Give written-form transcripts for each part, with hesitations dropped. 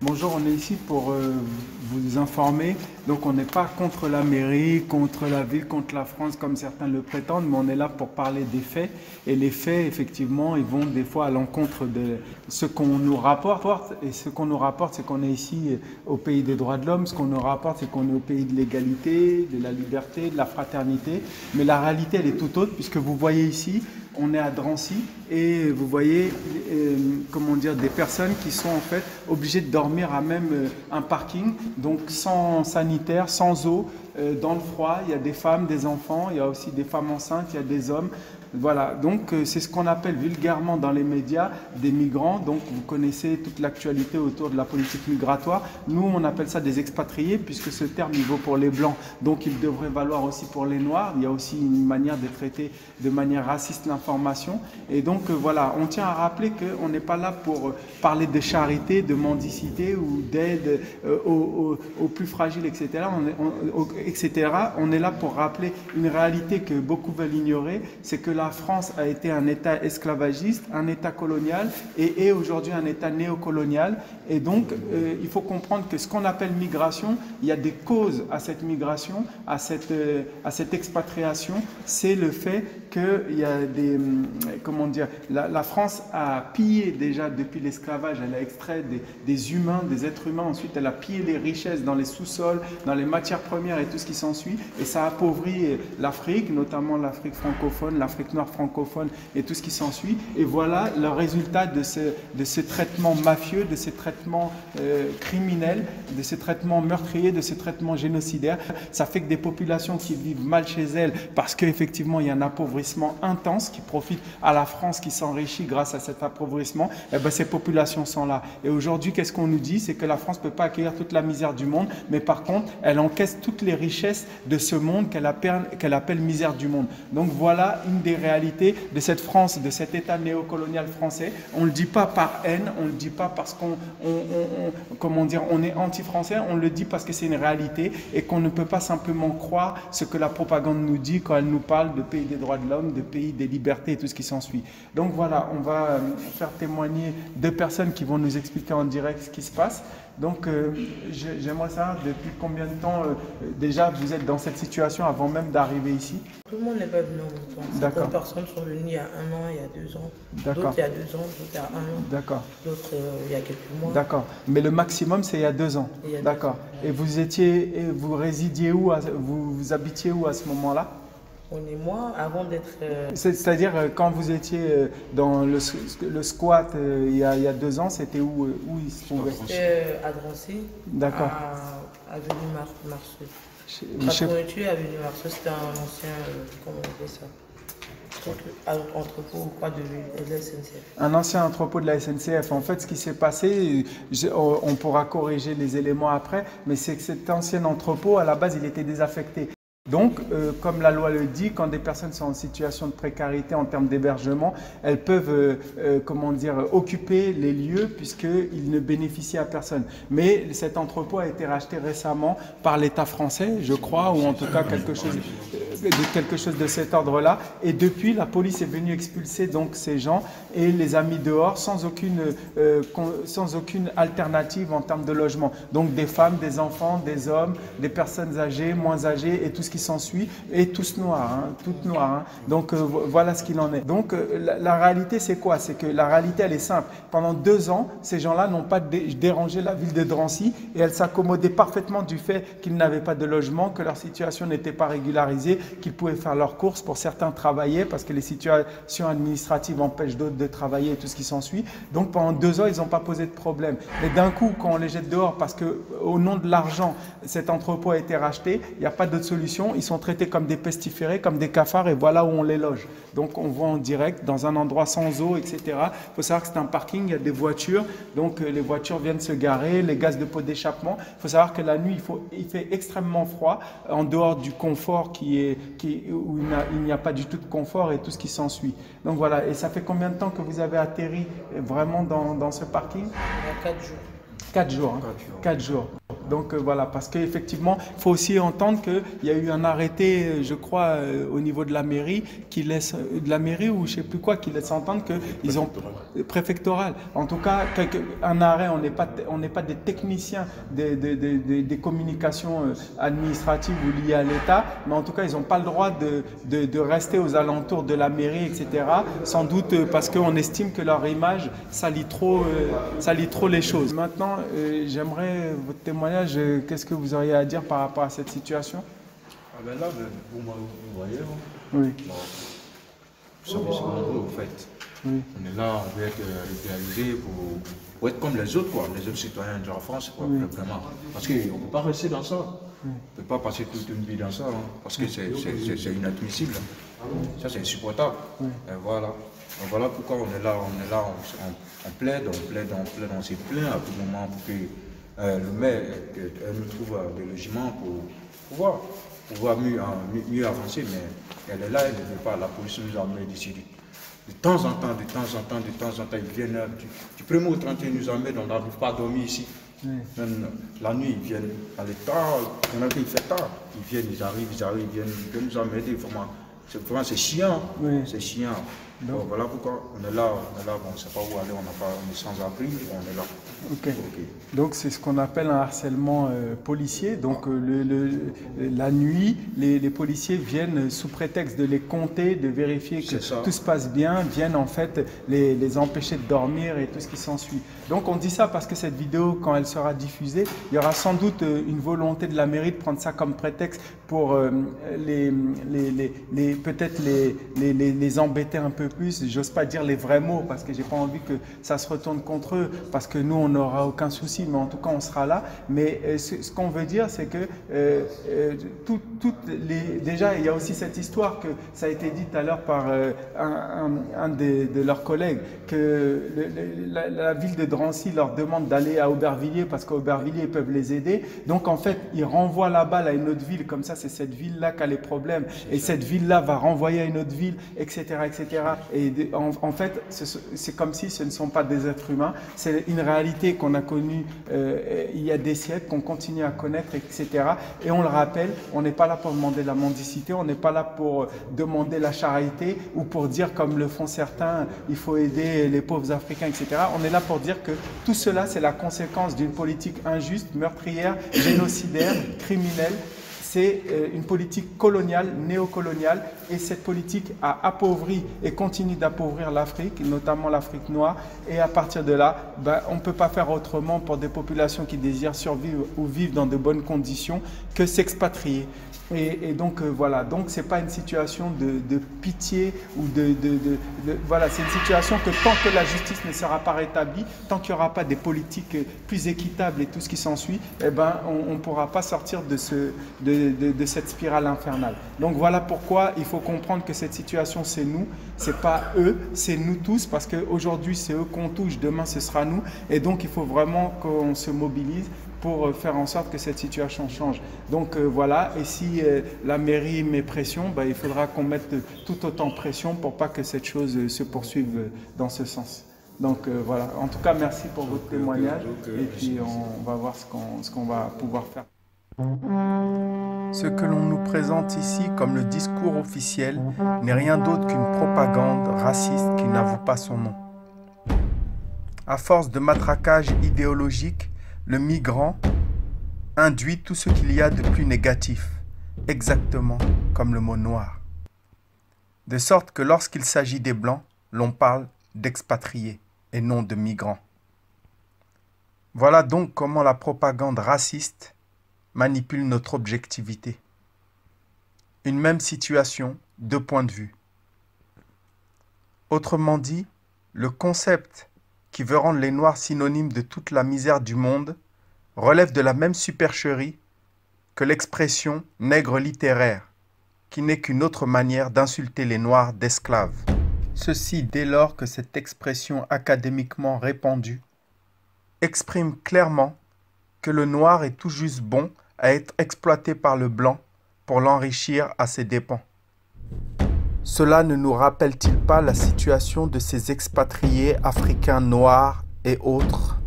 Bonjour, on est ici pour vous informer. Donc on n'est pas contre la mairie, contre la ville, contre la France comme certains le prétendent, mais on est là pour parler des faits. Et les faits, effectivement, ils vont des fois à l'encontre de ce qu'on nous rapporte. Et ce qu'on nous rapporte, c'est qu'on est ici au pays des droits de l'homme. Ce qu'on nous rapporte, c'est qu'on est au pays de l'égalité, de la liberté, de la fraternité. Mais la réalité, elle est tout autre, puisque vous voyez ici, on est à Drancy et vous voyez comment dire, des personnes qui sont en fait obligées de dormir à même un parking, donc sans sanitaire, sans eau, dans le froid. Il y a des femmes, des enfants, il y a aussi des femmes enceintes, il y a des hommes. Voilà, donc c'est ce qu'on appelle vulgairement dans les médias des migrants. Donc vous connaissez toute l'actualité autour de la politique migratoire. Nous, on appelle ça des expatriés, puisque ce terme il vaut pour les blancs. Donc il devrait valoir aussi pour les noirs. Il y a aussi une manière de traiter de manière raciste l'information. Et donc voilà, on tient à rappeler qu'on n'est pas là pour parler de charité, de mendicité ou d'aide aux plus fragiles, etc. On est là pour rappeler une réalité que beaucoup veulent ignorer, c'est que la France a été un État esclavagiste, un État colonial et est aujourd'hui un État néocolonial. Et donc, il faut comprendre que ce qu'on appelle migration, il y a des causes à cette migration, à cette expatriation. C'est le fait qu'il y a des... Comment dire, la France a pillé déjà depuis l'esclavage, elle a extrait des humains, des êtres humains. Ensuite, elle a pillé les richesses dans les sous-sols, dans les matières premières et tout ce qui s'ensuit. Et ça a appauvri l'Afrique, notamment l'Afrique francophone, l'Afrique noire francophone et tout ce qui s'ensuit. Et voilà le résultat de ce traitement mafieux, de ces traitements criminels, de ces traitements meurtriers, de ces traitements génocidaires. Ça fait que des populations qui vivent mal chez elles, parce qu'effectivement il y a un appauvrissement intense qui profite à la France qui s'enrichit grâce à cet appauvrissement, et bien ces populations sont là. Et aujourd'hui, qu'est-ce qu'on nous dit? C'est que la France ne peut pas accueillir toute la misère du monde, mais par contre, elle encaisse toutes les richesses de ce monde qu'elle appelle misère du monde. Donc voilà une des réalités de cette France, de cet État néocolonial français. On ne le dit pas par haine, on ne le dit pas parce on est anti-français, on le dit parce que c'est une réalité et qu'on ne peut pas simplement croire ce que la propagande nous dit quand elle nous parle de pays des droits de l'homme, de pays des libertés et tout ce qui s'ensuit. Donc voilà, on va faire témoigner deux personnes qui vont nous expliquer en direct ce qui se passe. Donc j'aimerais savoir depuis combien de temps déjà vous êtes dans cette situation avant même d'arriver ici. Tout le monde n'est pas venu en même temps. Certaines personnes sont venues il y a 1 an, il y a 2 ans. D'autres il y a 2 ans, d'autres il y a 1 an. D'accord. D'autres il y a quelques mois. D'accord. Mais le maximum c'est il y a 2 ans. D'accord. Et vous résidiez où, vous habitiez où à ce moment-là? On est moi, avant d'être... C'est-à-dire, quand vous étiez dans le squat il y a 2 ans, c'était où il se trouvait? C'était à Drancy, d'accord, à Avenue Marceau. Patronnetu, Avenue Marceau, c'était un ancien... comment on appelle ça? Entrepôt ou quoi de la SNCF. Un ancien entrepôt de la SNCF. En fait, ce qui s'est passé, on pourra corriger les éléments après, mais c'est que cet ancien entrepôt, à la base, il était désaffecté. Donc, comme la loi le dit, quand des personnes sont en situation de précarité en termes d'hébergement, elles peuvent, occuper les lieux puisqu'ils ne bénéficient à personne. Mais cet entrepôt a été racheté récemment par l'État français, je crois, ou en tout cas quelque chose de cet ordre-là. Et depuis, la police est venue expulser donc ces gens et les a mis dehors sans aucune alternative en termes de logement. Donc, des femmes, des enfants, des hommes, des personnes âgées, moins âgées et tout ce qui s'ensuit, et tous noirs, toutes noires. Donc voilà ce qu'il en est. Donc la réalité c'est quoi? C'est que la réalité elle est simple. Pendant 2 ans, ces gens-là n'ont pas dérangé la ville de Drancy et elles s'accommodaient parfaitement du fait qu'ils n'avaient pas de logement, que leur situation n'était pas régularisée, qu'ils pouvaient faire leurs courses, pour certains travailler parce que les situations administratives empêchent d'autres de travailler et tout ce qui s'ensuit. Donc pendant 2 ans, ils n'ont pas posé de problème. Mais d'un coup, quand on les jette dehors parce qu'au nom de l'argent, cet entrepôt a été racheté, il n'y a pas d'autre solution. Ils sont traités comme des pestiférés, comme des cafards, et voilà où on les loge. Donc on voit en direct dans un endroit sans eau, etc. Il faut savoir que c'est un parking, il y a des voitures, donc les voitures viennent se garer, les gaz de pot d'échappement. Il faut savoir que la nuit, il fait extrêmement froid, en dehors du confort où il n'y a pas du tout de confort et tout ce qui s'ensuit. Donc voilà, et ça fait combien de temps que vous avez atterri vraiment dans ce parking? Il y a 4 jours. 4 jours, 4 jours. Donc voilà, parce qu'effectivement, il faut aussi entendre qu'il y a eu un arrêté, je crois, au niveau de la mairie, qui laisse, de la mairie ou je ne sais plus quoi, qui laisse entendre qu'ils ont... Préfectoral. En tout cas, un arrêt, on n'est pas des techniciens des communications administratives ou liées à l'État, mais en tout cas, ils n'ont pas le droit de rester aux alentours de la mairie, etc. Sans doute parce qu'on estime que leur image salit trop les choses. Maintenant, j'aimerais votre témoignage. Qu'est-ce que vous auriez à dire par rapport à cette situation? Ah ben là, vous voyez, oui. Bon, nous sommes nombreux, en fait. Oui. On est là, on veut être régularisé pour être comme les autres, quoi, les autres citoyens de la France, quoi, oui. Vraiment. Parce qu'on ne peut pas rester dans ça. Oui. On ne peut pas passer toute une vie dans ça, hein, parce que c'est inadmissible. Ça, c'est insupportable. Oui. Et voilà. Donc voilà pourquoi on est là, on plaide, on s'est plaint à tout moment pour que le maire nous trouve des logements pour pouvoir mieux avancer, mais elle est là, elle ne veut pas. La police nous a mis d'ici. De temps en temps, ils viennent du 1er au 31, ils nous emmènent, on n'arrive pas à dormir ici. Oui. Même la nuit, ils viennent à l'état, il y en a qui il fait tard. Ils arrivent, ils viennent nous emmerder. Vraiment, c'est chiant. Oui. C'est chiant. Donc voilà pourquoi on est là, on ne sait pas où aller, on est sans abri, on est là. Okay. Donc c'est ce qu'on appelle un harcèlement policier. Donc la nuit, les policiers viennent sous prétexte de les compter, de vérifier que tout se passe bien, viennent en fait les empêcher de dormir et tout ce qui s'ensuit. Donc on dit ça parce que cette vidéo, quand elle sera diffusée, il y aura sans doute une volonté de la mairie de prendre ça comme prétexte pour peut-être les embêter un peu plus. J'ose pas dire les vrais mots parce que j'ai pas envie que ça se retourne contre eux, parce que nous on n'aura aucun souci, mais en tout cas on sera là. Mais ce qu'on veut dire, c'est que déjà il y a aussi cette histoire que ça a été dit tout à l'heure par un de leurs collègues, que la ville de Drancy leur demande d'aller à Aubervilliers parce qu'à Aubervilliers ils peuvent les aider. Donc en fait ils renvoient la balle à une autre ville, comme ça c'est cette ville-là qui a les problèmes et cette ville-là va renvoyer à une autre ville, etc. etc. Et en fait c'est comme si ce ne sont pas des êtres humains, c'est une réalité qu'on a connue il y a des siècles, qu'on continue à connaître, etc. Et on le rappelle, on n'est pas là pour demander la mendicité, on n'est pas là pour demander la charité ou pour dire comme le font certains, il faut aider les pauvres Africains, etc. On est là pour dire que tout cela c'est la conséquence d'une politique injuste, meurtrière, génocidaire, criminelle. C'est une politique coloniale, néocoloniale, et cette politique a appauvri et continue d'appauvrir l'Afrique, notamment l'Afrique noire. Et à partir de là, on ne peut pas faire autrement pour des populations qui désirent survivre ou vivre dans de bonnes conditions que s'expatrier. Et donc voilà, donc c'est pas une situation de pitié ou voilà, c'est une situation que tant que la justice ne sera pas rétablie, tant qu'il n'y aura pas des politiques plus équitables et tout ce qui s'ensuit, on ne pourra pas sortir de cette spirale infernale. Donc voilà pourquoi il faut comprendre que cette situation c'est nous, c'est pas eux, c'est nous tous, parce qu'aujourd'hui c'est eux qu'on touche, demain ce sera nous, et donc il faut vraiment qu'on se mobilise pour faire en sorte que cette situation change. Donc voilà, et si la mairie met pression, il faudra qu'on mette tout autant pression pour pas que cette chose se poursuive dans ce sens. Donc voilà, en tout cas merci pour votre témoignage, et puis on va voir ce qu'on va pouvoir faire. Ce que l'on nous présente ici comme le discours officiel n'est rien d'autre qu'une propagande raciste qui n'avoue pas son nom. À force de matraquage idéologique, le migrant induit tout ce qu'il y a de plus négatif, exactement comme le mot noir. De sorte que lorsqu'il s'agit des Blancs, l'on parle d'expatriés et non de migrants. Voilà donc comment la propagande raciste manipule notre objectivité. Une même situation, deux points de vue. Autrement dit, le concept qui veut rendre les Noirs synonymes de toute la misère du monde, relève de la même supercherie que l'expression « nègre littéraire », qui n'est qu'une autre manière d'insulter les Noirs d'esclaves. Ceci dès lors que cette expression académiquement répandue exprime clairement que le Noir est tout juste bon à être exploité par le Blanc pour l'enrichir à ses dépens. Cela ne nous rappelle-t-il pas la situation de ces expatriés africains noirs et autres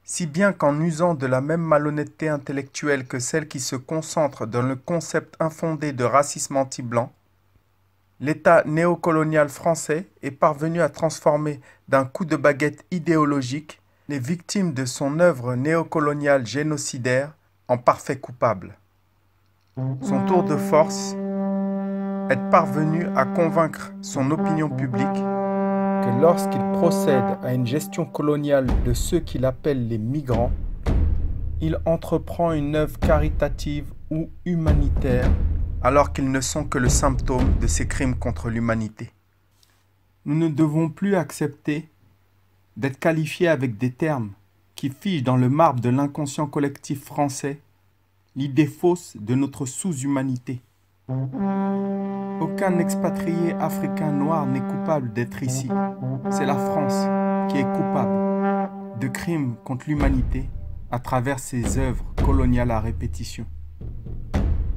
Si bien qu'en usant de la même malhonnêteté intellectuelle que celle qui se concentre dans le concept infondé de racisme anti-blanc, l'État néocolonial français est parvenu à transformer d'un coup de baguette idéologique les victimes de son œuvre néocoloniale génocidaire en parfaits coupables. Son tour de force est parvenu à convaincre son opinion publique que lorsqu'il procède à une gestion coloniale de ceux qu'il appelle les migrants, il entreprend une œuvre caritative ou humanitaire alors qu'ils ne sont que le symptôme de ses crimes contre l'humanité. Nous ne devons plus accepter d'être qualifiés avec des termes qui figent dans le marbre de l'inconscient collectif français l'idée fausse de notre sous-humanité. Aucun expatrié africain noir n'est coupable d'être ici. C'est la France qui est coupable de crimes contre l'humanité à travers ses œuvres coloniales à répétition.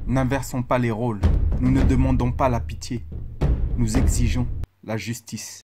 N'inversons pas les rôles, nous ne demandons pas la pitié, nous exigeons la justice.